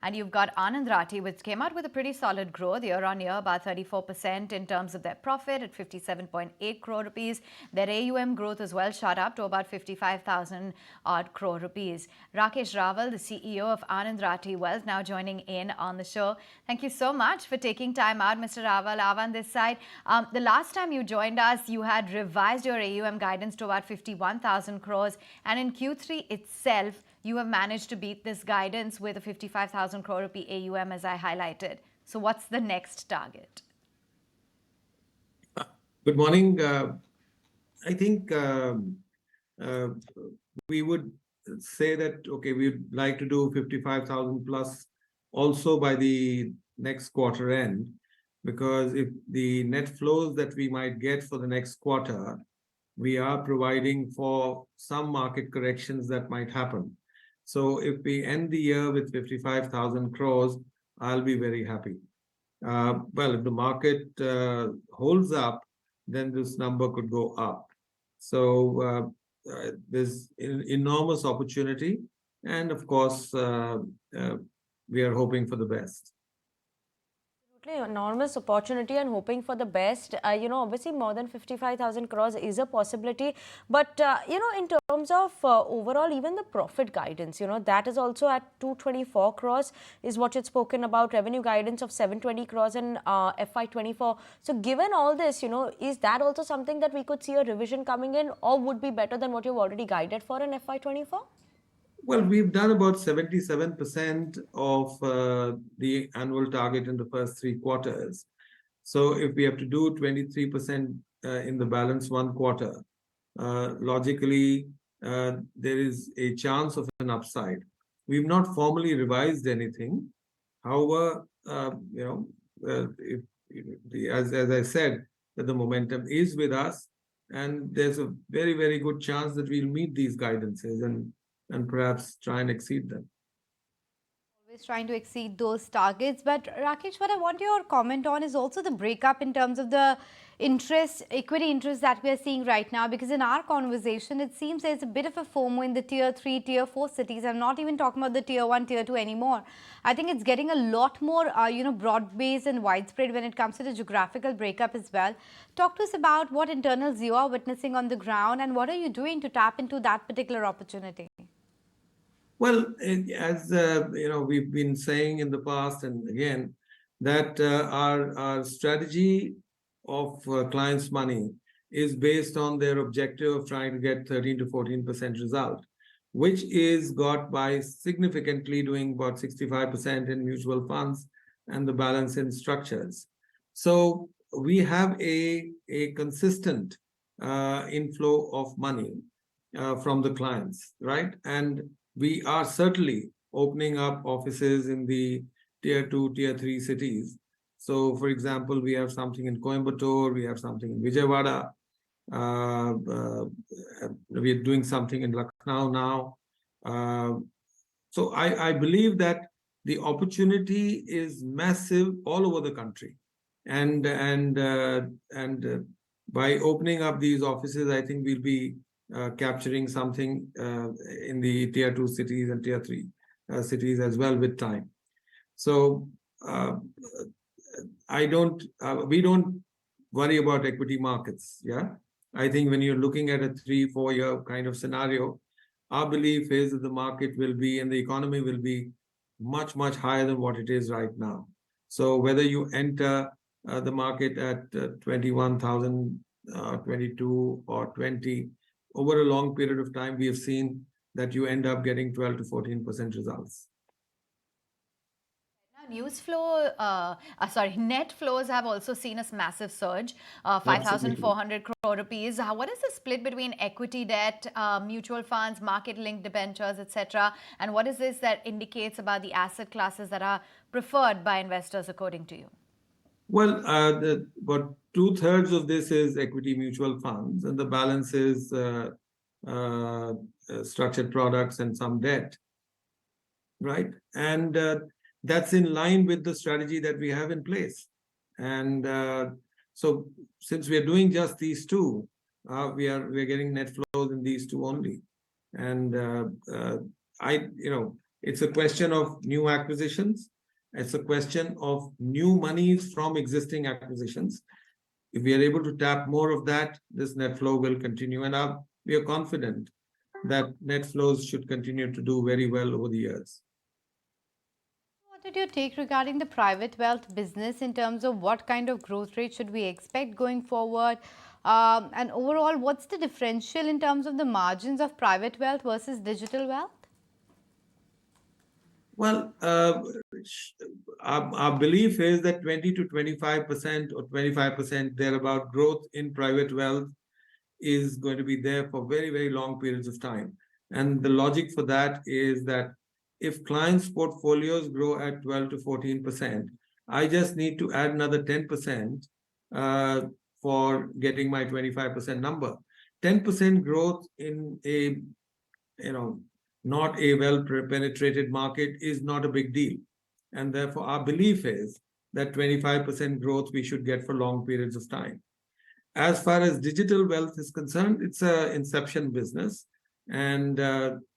And you've got Anand Rathi, which came out with a pretty solid growth year on year, about 34% in terms of their profit at 57.8 crore rupees. Their AUM growth as well shot up to about 55,000 odd crore rupees. Rakesh Rawal, the CEO of Anand Rathi Wealth, now joining in on the show. Thank you so much for taking time out, Mr. Rawal. Avan, this side. The last time you joined us, you had revised your AUM guidance to about 51,000 crores. And in Q3 itself, you have managed to beat this guidance with a 55,000 crore rupee AUM, as I highlighted. So what's the next target? Good morning. I think we would say that, okay, we'd like to do 55,000 plus also by the next quarter end, because if the net flows that we might get for the next quarter, we are providing for some market corrections that might happen. So if we end the year with 55,000 crores, I'll be very happy. Well, if the market holds up, then this number could go up. So there's enormous opportunity. And of course, we are hoping for the best. Enormous opportunity and hoping for the best. Obviously more than 55,000 crores is a possibility. But, in terms of overall, even the profit guidance, that is also at 224 crores is what you'd spoken about. Revenue guidance of 720 crores in FY24. So given all this, is that also something that we could see a revision coming in, or would be better than what you've already guided for in FY24? Well, we've done about 77% of the annual target in the first 3 quarters. So if we have to do 23% in the balance one quarter, logically, there is a chance of an upside. We've not formally revised anything. However, as I said, that the momentum is with us, and there's a very, very good chance that we'll meet these guidances and perhaps try and exceed them. Always trying to exceed those targets. But Rakesh, what I want your comment on is also the breakup in terms of the equity interest that we are seeing right now, because in our conversation, it seems there's a bit of a FOMO in the tier 3, tier 4 cities. I'm not even talking about the tier 1, tier 2 anymore. I think it's getting a lot more, broad-based and widespread when it comes to the geographical breakup as well. Talk to us about what internals you are witnessing on the ground, and what are you doing to tap into that particular opportunity? Well, as we've been saying in the past and again, that our strategy of clients' money is based on their objective of trying to get 13 to 14% result, which is got by significantly doing about 65% in mutual funds and the balance in structures. So we have a consistent inflow of money from the clients, right? And we are certainly opening up offices in the tier 2, tier 3 cities. So, for example, we have something in Coimbatore, we have something in Vijayawada, we are doing something in Lucknow now. So I believe that the opportunity is massive all over the country. And by opening up these offices, I think we'll be capturing something in the tier 2 cities and tier 3 cities as well with time. So we don't worry about equity markets. Yeah, I think when you're looking at a 3-4 year kind of scenario, our belief is that the market will be and the economy will be much, much higher than what it is right now. So whether you enter the market at 21,000, 22 or 20, over a long period of time, we have seen that you end up getting 12 to 14% results. Net flows have also seen a massive surge, 5,400 crore rupees. What is the split between equity, debt, mutual funds, market-linked debentures, etc.? And what is this that indicates about the asset classes that are preferred by investors, according to you? Well, about 2/3 of this is equity mutual funds, and the balance is structured products and some debt, right? And that's in line with the strategy that we have in place. And so since we are doing just these two, we are getting net flows in these two only. And It's a question of new acquisitions. It's a question of new monies from existing acquisitions. If we are able to tap more of that, this net flow will continue. And we are confident that net flows should continue to do very well over the years. What did you take regarding the private wealth business in terms of what kind of growth rate should we expect going forward? And overall, what's the differential in terms of the margins of private wealth versus digital wealth? Well, our belief is that 20 to 25% or 25% thereabout growth in private wealth is going to be there for very, very long periods of time. And the logic for that is that if clients' portfolios grow at 12 to 14%, I just need to add another 10% for getting my 25% number. 10% growth in a, not a well-penetrated market is not a big deal. And therefore, our belief is that 25% growth we should get for long periods of time. As far as digital wealth is concerned, it's an inception business, and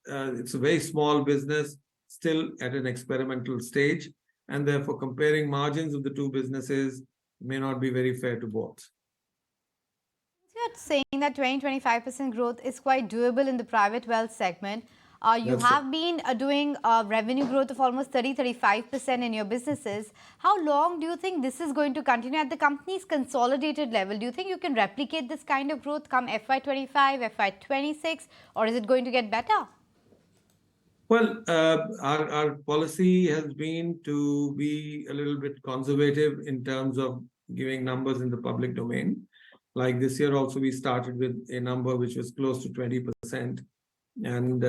it's a very small business, still at an experimental stage, and therefore comparing margins of the two businesses may not be very fair to both. You're saying that 20-25% growth is quite doable in the private wealth segment. You That's have right. been doing revenue growth of almost 30-35% in your businesses. How long do you think this is going to continue at the company's consolidated level? Do you think you can replicate this kind of growth come FY25, FY26, or is it going to get better? Well, our policy has been to be a little bit conservative in terms of giving numbers in the public domain. Like this year also, we started with a number which was close to 20%. And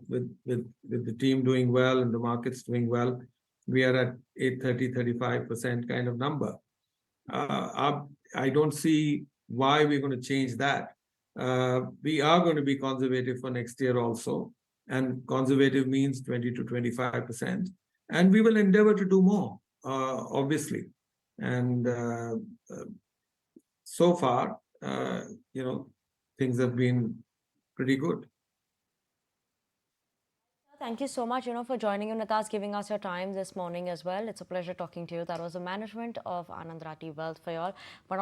with the team doing well and the markets doing well, we are at a 30-35% kind of number. I don't see why we're going to change that. We are going to be conservative for next year also. And conservative means 20 to 25%. And we will endeavor to do more, obviously. And so far, things have been pretty good. Thank you so much, for joining in with us, giving us your time this morning as well. It's a pleasure talking to you. That was the management of Anand Rathi Wealth for you all. But